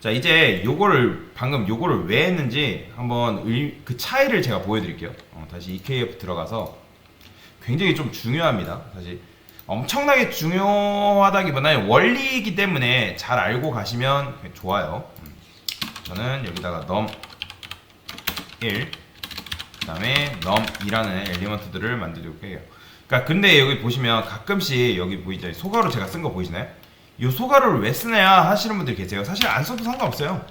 자, 이제 요거를 방금 요거를 왜 했는지 한번 그 차이를 제가 보여드릴게요. 다시 EKF 들어가서 굉장히 좀 중요합니다. 사실 엄청나게 중요하다기보다는 원리이기 때문에 잘 알고 가시면 좋아요. 저는 여기다가 num 1 그 다음에 num 2라는 엘리먼트들을 만들어볼게요. 그러니까 근데 여기 보시면 가끔씩 여기 보이죠? 소가로 제가 쓴 거 보이시나요? 이 소가루를 왜 쓰냐 하시는 분들이 계세요. 사실 안 써도 상관없어요.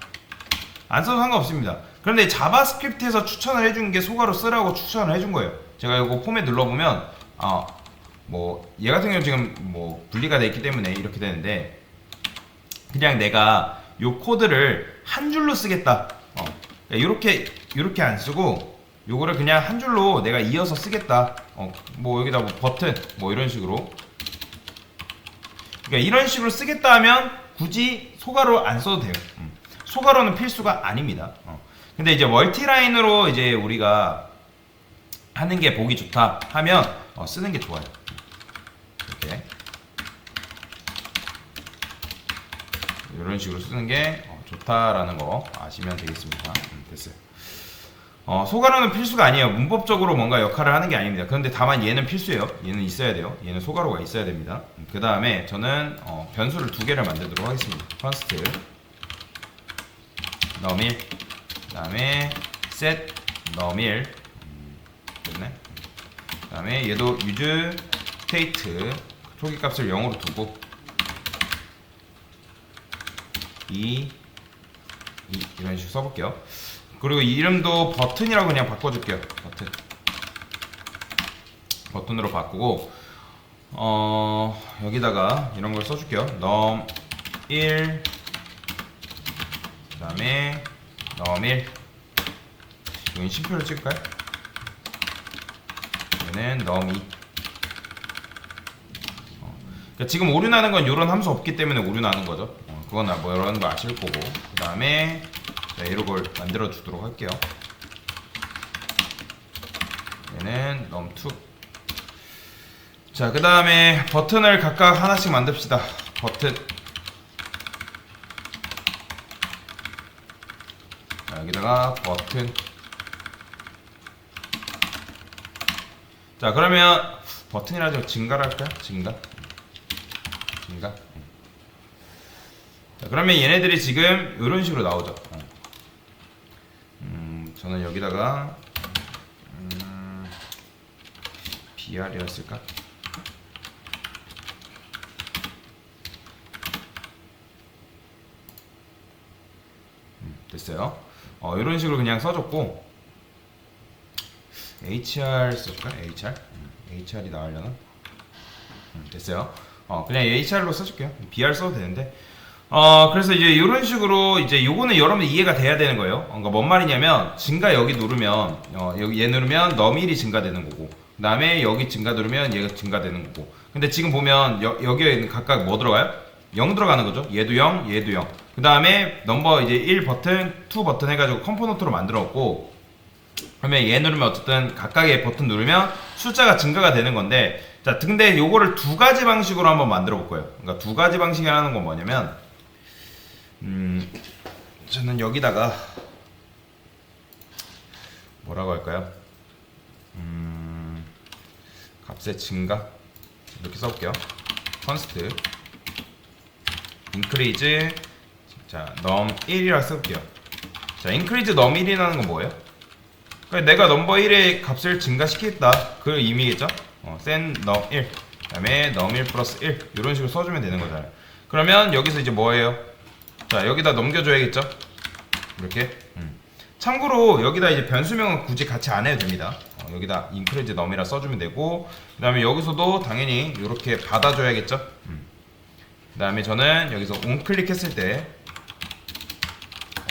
안 써도 상관없습니다. 그런데 자바스크립트에서 추천을 해준 게 소가루 쓰라고 추천을 해준 거예요. 제가 이거 폼에 눌러보면 뭐 얘 같은 경우 지금 뭐 분리가 돼 있기 때문에 이렇게 되는데 그냥 내가 요 코드를 한 줄로 쓰겠다. 이렇게 안 쓰고 요거를 그냥 한 줄로 내가 이어서 쓰겠다. 뭐 여기다 뭐 버튼 뭐 이런 식으로. 그러니까 이런 식으로 쓰겠다 하면 굳이 소가루 안 써도 돼요. 소가루는 필수가 아닙니다. 근데 이제 멀티라인으로 이제 우리가 하는 게 보기 좋다 하면 쓰는 게 좋아요. 이렇게 이런 식으로 쓰는 게 좋다라는 거 아시면 되겠습니다. 됐어요. 소가루는 필수가 아니에요. 문법적으로 뭔가 역할을 하는 게 아닙니다. 그런데 다만 얘는 필수예요. 얘는 있어야 돼요. 얘는 소가루가 있어야 됩니다. 그 다음에 저는 변수를 두 개를 만들도록 하겠습니다. first num1 그 다음에 set num1 됐네. 그 다음에 얘도 use state 초기값을 0으로 두고 2 이런 식으로 써볼게요. 그리고 이름도 버튼이라고 그냥 바꿔줄게요. 버튼으로 바꾸고 여기다가 이런 걸 써줄게요. num1 그 다음에 num1 여기 심표를 찍을까요? 얘는 num2 그러니까 지금 오류 나는 건 이런 함수 없기 때문에 오류 나는 거죠. 그건 뭐 이런 거 아실 거고. 그 다음에 이런 걸 만들어 주도록 할게요. 얘는 num2. 자, 그 다음에 버튼을 각각 하나씩 만듭시다. 버튼. 자, 여기다가 버튼. 자, 그러면 버튼이라 좀 증가를 할까요? 증가. 자, 그러면 얘네들이 지금 이런 식으로 나오죠. 저는 여기다가 BR이었을까? 됐어요. 이런 식으로 그냥 써줬고 HR 써줄까? HR이 나오려나? 됐어요. 그냥 HR로 써줄게요. BR 써도 되는데. 그래서 이제 이런 식으로 이제 요거는 여러분 이해가 돼야 되는 거예요. 그러니까 뭔 말이냐면 증가 여기 누르면 여기 얘 누르면 num1이 증가되는 거고 그 다음에 여기 증가 누르면 얘가 증가되는 거고 근데 지금 보면 여기에 각각 뭐 들어가요? 0 들어가는 거죠. 얘도 0, 얘도 0. 그 다음에 넘버 이제 1 버튼, 2 버튼 해가지고 컴포넌트로 만들었고 그러면 얘 누르면 어쨌든 각각의 버튼 누르면 숫자가 증가가 되는 건데 자 근데 요거를 두 가지 방식으로 한번 만들어 볼 거예요. 그러니까 두 가지 방식이라는 건 뭐냐면 저는 여기다가 뭐라고 할까요? 값의 증가 이렇게 써볼게요. const increase 자 num1이라고 써볼게요. 자 increase num1이라는 건 뭐예요? 그러니까 내가 넘버 1의 값을 증가시키겠다 그 의미겠죠? set num1 그 다음에 num1 플러스 1 이런 식으로 써주면 되는 거잖아요. 그러면 여기서 이제 뭐예요? 자 여기다 넘겨줘야겠죠? 이렇게 참고로 여기다 이제 변수명은 굳이 같이 안 해도 됩니다. 여기다 increase num이라 써주면 되고 그 다음에 여기서도 당연히 이렇게 받아줘야겠죠? 그 다음에 저는 여기서 on 클릭 했을 때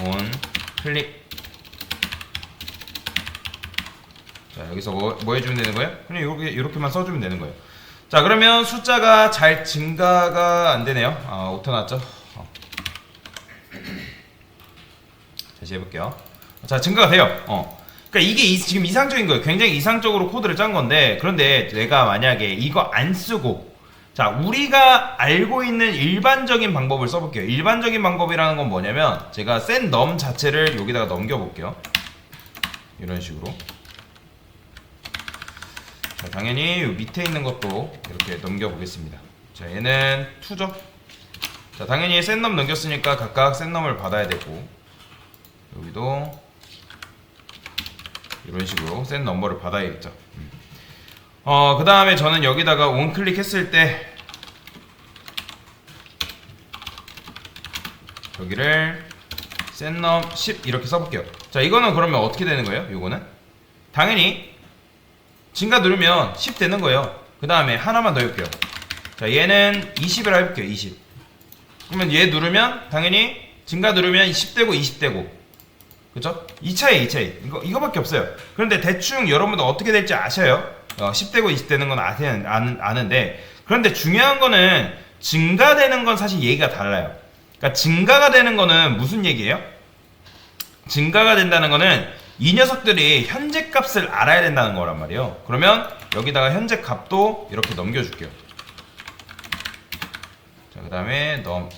on 클릭 자 여기서 뭐 해주면 되는 거예요? 그냥 이렇게만 써주면 되는 거예요. 자 그러면 숫자가 잘 증가가 안 되네요. 오타 났죠? 다시 해볼게요. 자 증가가 돼요. 그러니까 이게 지금 이상적인 거예요. 굉장히 이상적으로 코드를 짠 건데 그런데 내가 만약에 이거 안 쓰고 자, 우리가 알고 있는 일반적인 방법을 써볼게요. 일반적인 방법이라는 건 뭐냐면 제가 센 넘 자체를 여기다가 넘겨볼게요. 이런 식으로. 자, 당연히 이 밑에 있는 것도 이렇게 넘겨보겠습니다. 자, 얘는 2죠. 자, 당연히 센 넘 넘겼으니까 각각 센 넘을 받아야 되고, 여기도 이런 식으로 센 넘버를 받아야겠죠. 그 다음에 저는 여기다가 원클릭 했을 때 여기를 센넘 10 이렇게 써볼게요. 자, 이거는 그러면 어떻게 되는 거예요? 요거는 당연히 증가 누르면 10 되는 거예요. 그 다음에 하나만 더 해볼게요. 자, 얘는 20이라 해볼게요. 20. 그러면 얘 누르면 당연히 증가 누르면 10 되고 20 되고, 그쵸? 이 차이. 이거밖에 없어요. 그런데 대충 여러분들 어떻게 될지 아셔요? 10 되고 20 되는 건 아는데, 그런데 중요한 거는 증가되는 건 사실 얘기가 달라요. 그러니까 증가가 되는 거는 무슨 얘기예요? 증가가 된다는 거는 이 녀석들이 현재 값을 알아야 된다는 거란 말이에요. 그러면 여기다가 현재 값도 이렇게 넘겨줄게요. 자, 그 다음에 넘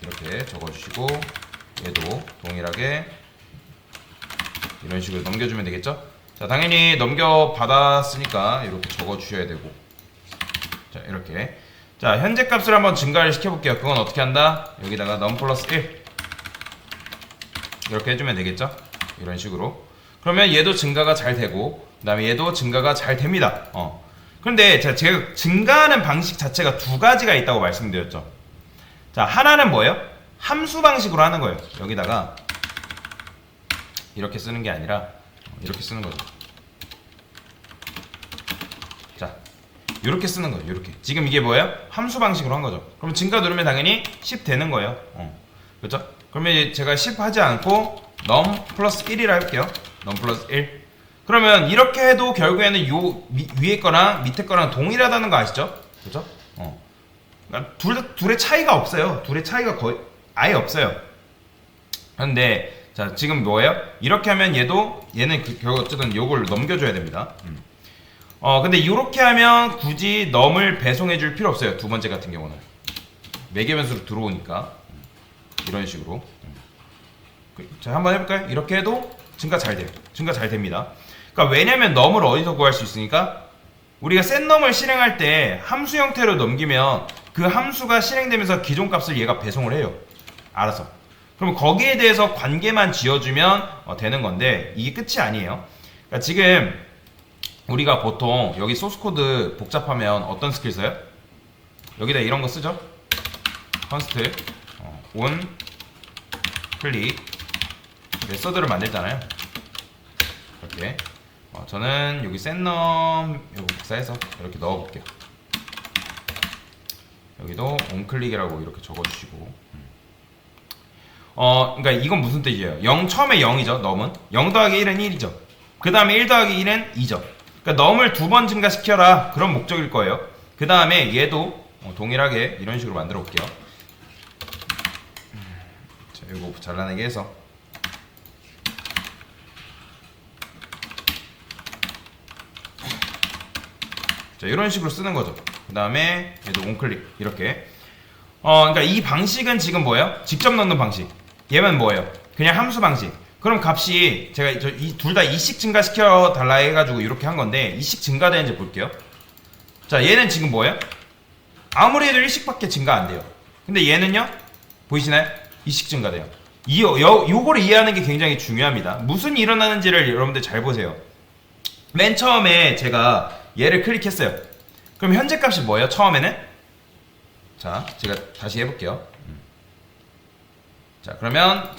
이렇게 적어주시고, 얘도 동일하게 이런 식으로 넘겨주면 되겠죠? 자, 당연히 넘겨받았으니까 이렇게 적어주셔야 되고, 자, 이렇게. 자, 현재 값을 한번 증가를 시켜볼게요. 그건 어떻게 한다? 여기다가 num 플러스 1 이렇게 해주면 되겠죠? 이런 식으로. 그러면 얘도 증가가 잘 되고, 그 다음에 얘도 증가가 잘 됩니다. 그런데 제가 증가하는 방식 자체가 두 가지가 있다고 말씀드렸죠. 자, 하나는 뭐예요? 함수 방식으로 하는 거예요. 여기다가 이렇게 쓰는 게 아니라 이렇게 쓰는 거죠. 자, 이렇게 쓰는 거죠. 이렇게. 지금 이게 뭐예요? 함수 방식으로 한 거죠. 그럼 증가 누르면 당연히 10 되는 거예요. 그렇죠? 그러면 제가 10 하지 않고 num 플러스 1이라 할게요. num 플러스 1. 그러면 이렇게 해도 결국에는 요 위에 거랑 밑에 거랑 동일하다는 거 아시죠? 그렇죠? 그러니까 둘의 차이가 없어요. 둘의 차이가 거의 아예 없어요. 그런데 자, 지금 뭐예요? 이렇게 하면 얘는 어쨌든 요걸 넘겨줘야 됩니다. 근데 이렇게 하면 굳이 num을 배송해 줄 필요 없어요. 두 번째 같은 경우는 매개 변수로 들어오니까 이런 식으로. 자, 한번 해볼까요? 이렇게 해도 증가 잘 돼요. 증가 잘 됩니다. 그러니까 왜냐면 num을 어디서 구할 수 있으니까, 우리가 set num을 실행할 때 함수 형태로 넘기면 그 함수가 실행되면서 기존 값을 얘가 배송을 해요. 알아서. 그럼 거기에 대해서 관계만 지어주면 되는 건데, 이게 끝이 아니에요. 그러니까 지금 우리가 보통 여기 소스코드 복잡하면 어떤 스킬 써요? 여기다 이런 거 쓰죠? 컨스트 on 클릭 메서드를 만들잖아요. 이렇게. 저는 여기 setNum 이거 복사해서 이렇게 넣어볼게요. 여기도 onClick이라고 이렇게 적어주시고. 그러니까 이건 무슨 뜻이에요? 0 처음에 0이죠. num은 0 더하기 1은 1이죠. 그 다음에 1 더하기 1은 2죠. 그러니까 num을 2번 증가시켜라, 그런 목적일 거예요. 그 다음에 얘도 동일하게 이런 식으로 만들어 볼게요. 자, 이거 잘라내게 해서 자, 이런 식으로 쓰는 거죠. 그 다음에 얘도 onClick 이렇게. 그러니까 이 방식은 지금 뭐예요? 직접 넣는 방식. 얘는 뭐예요? 그냥 함수 방식. 그럼 값이 제가 둘 다 2씩 증가시켜 달라 해가지고 이렇게 한 건데, 2씩 증가되는지 볼게요. 자, 얘는 지금 뭐예요? 아무리 해도 1씩밖에 증가 안 돼요. 근데 얘는요? 보이시나요? 2씩 증가돼요. 요거를 이해하는 게 굉장히 중요합니다. 무슨 일이 일어나는지를 여러분들 잘 보세요. 맨 처음에 제가 얘를 클릭했어요. 그럼 현재 값이 뭐예요? 처음에는? 자, 제가 다시 해볼게요. 자, 그러면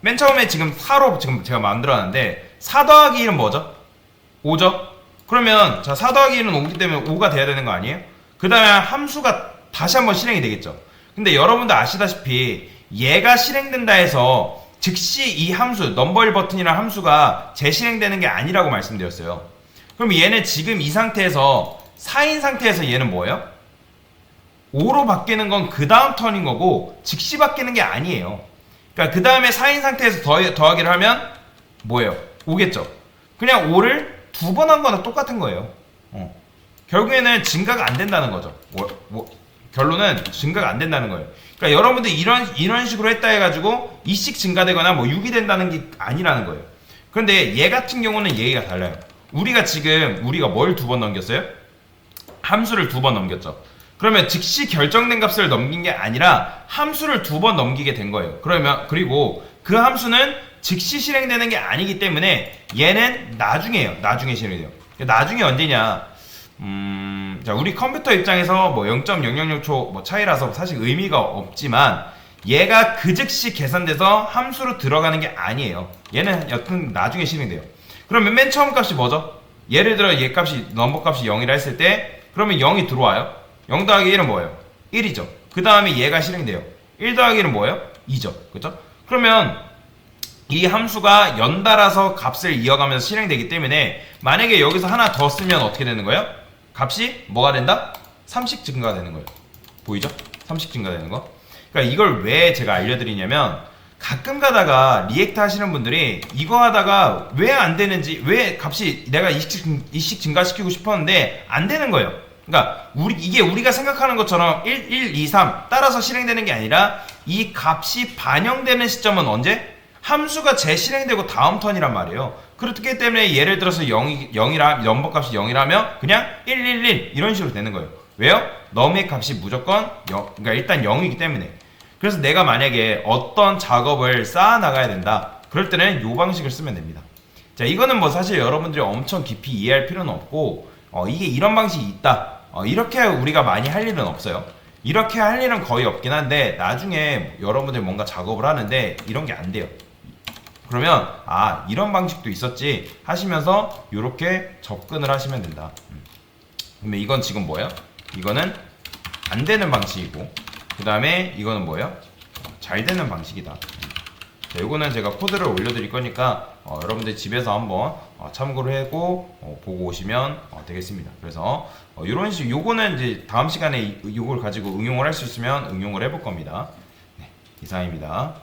맨 처음에 지금 4로 지금 제가 만들어놨는데, 4 더하기 1은 뭐죠? 5죠? 그러면 4 더하기 1은 5기 때문에 5가 돼야 되는 거 아니에요? 그 다음에 함수가 다시 한번 실행이 되겠죠. 근데 여러분들 아시다시피 얘가 실행된다 해서 즉시 이 함수 넘버1 버튼이라는 함수가 재실행되는 게 아니라고 말씀드렸어요. 그럼 얘는 지금 이 상태에서 4인 상태에서 얘는 뭐예요? 5로 바뀌는 건 그 다음 턴인 거고, 즉시 바뀌는 게 아니에요. 그러니까 그 다음에 4인 상태에서 더하기를 하면 뭐예요? 5겠죠. 그냥 5를 2번 한 거나 똑같은 거예요. 결국에는 증가가 안 된다는 거죠. 결론은 증가가 안 된다는 거예요. 그러니까 여러분들 이런 식으로 했다 해가지고 이씩 증가되거나 뭐 6이 된다는 게 아니라는 거예요. 그런데 얘 같은 경우는 얘기가 달라요. 우리가 뭘 2번 넘겼어요? 함수를 2번 넘겼죠. 그러면 즉시 결정된 값을 넘긴 게 아니라 함수를 2번 넘기게 된 거예요. 그리고 그 함수는 즉시 실행되는 게 아니기 때문에 얘는 나중에요. 나중에 실행돼요. 나중에 언제냐? 자, 우리 컴퓨터 입장에서 뭐 0.000초 뭐 차이라서 사실 의미가 없지만 얘가 그 즉시 계산돼서 함수로 들어가는 게 아니에요. 얘는 여튼 나중에 실행돼요. 그러면 맨 처음 값이 뭐죠? 예를 들어 얘 값이 넘버 값이 0이라 했을 때 그러면 0이 들어와요. 0 더하기 1은 뭐예요? 1이죠. 그 다음에 얘가 실행돼요. 1 더하기 1은 뭐예요? 2죠. 그죠? 그러면 이 함수가 연달아서 값을 이어가면서 실행되기 때문에 만약에 여기서 하나 더 쓰면 어떻게 되는 거예요? 값이 뭐가 된다? 3씩 증가되는 거예요. 보이죠? 3씩 증가되는 거. 그러니까 이걸 왜 제가 알려드리냐면 가끔 가다가 리액트 하시는 분들이 이거 하다가 왜 안 되는지, 왜 값이 내가 이씩 증가시키고 싶었는데 안 되는 거예요. 그러니까 이게 우리가 생각하는 것처럼 1, 2, 3 따라서 실행되는 게 아니라 이 값이 반영되는 시점은 언제? 함수가 재실행되고 다음 턴이란 말이에요. 그렇기 때문에 예를 들어서 0이라 넘버 값이 0이라면 그냥 111 이런 식으로 되는 거예요. 왜요? 넘의 값이 무조건 0, 그러니까 일단 0이기 때문에. 그래서 내가 만약에 어떤 작업을 쌓아 나가야 된다. 그럴 때는 이 방식을 쓰면 됩니다. 자, 이거는 뭐 사실 여러분들이 엄청 깊이 이해할 필요는 없고 이게 이런 방식이 있다. 이렇게 우리가 많이 할 일은 없어요. 이렇게 할 일은 거의 없긴 한데 나중에 여러분들 뭔가 작업을 하는데 이런 게 안 돼요. 그러면 이런 방식도 있었지 하시면서 이렇게 접근을 하시면 된다. 그러면 이건 지금 뭐예요? 이거는 안 되는 방식이고 그 다음에 이거는 뭐예요? 잘 되는 방식이다. 자, 이거는 제가 코드를 올려드릴 거니까 여러분들 집에서 한번 참고를 하고 보고 오시면 되겠습니다. 그래서 이런 식으로 요거는 이제 다음 시간에 이걸 가지고 응용을 할 수 있으면 응용을 해볼 겁니다. 네, 이상입니다.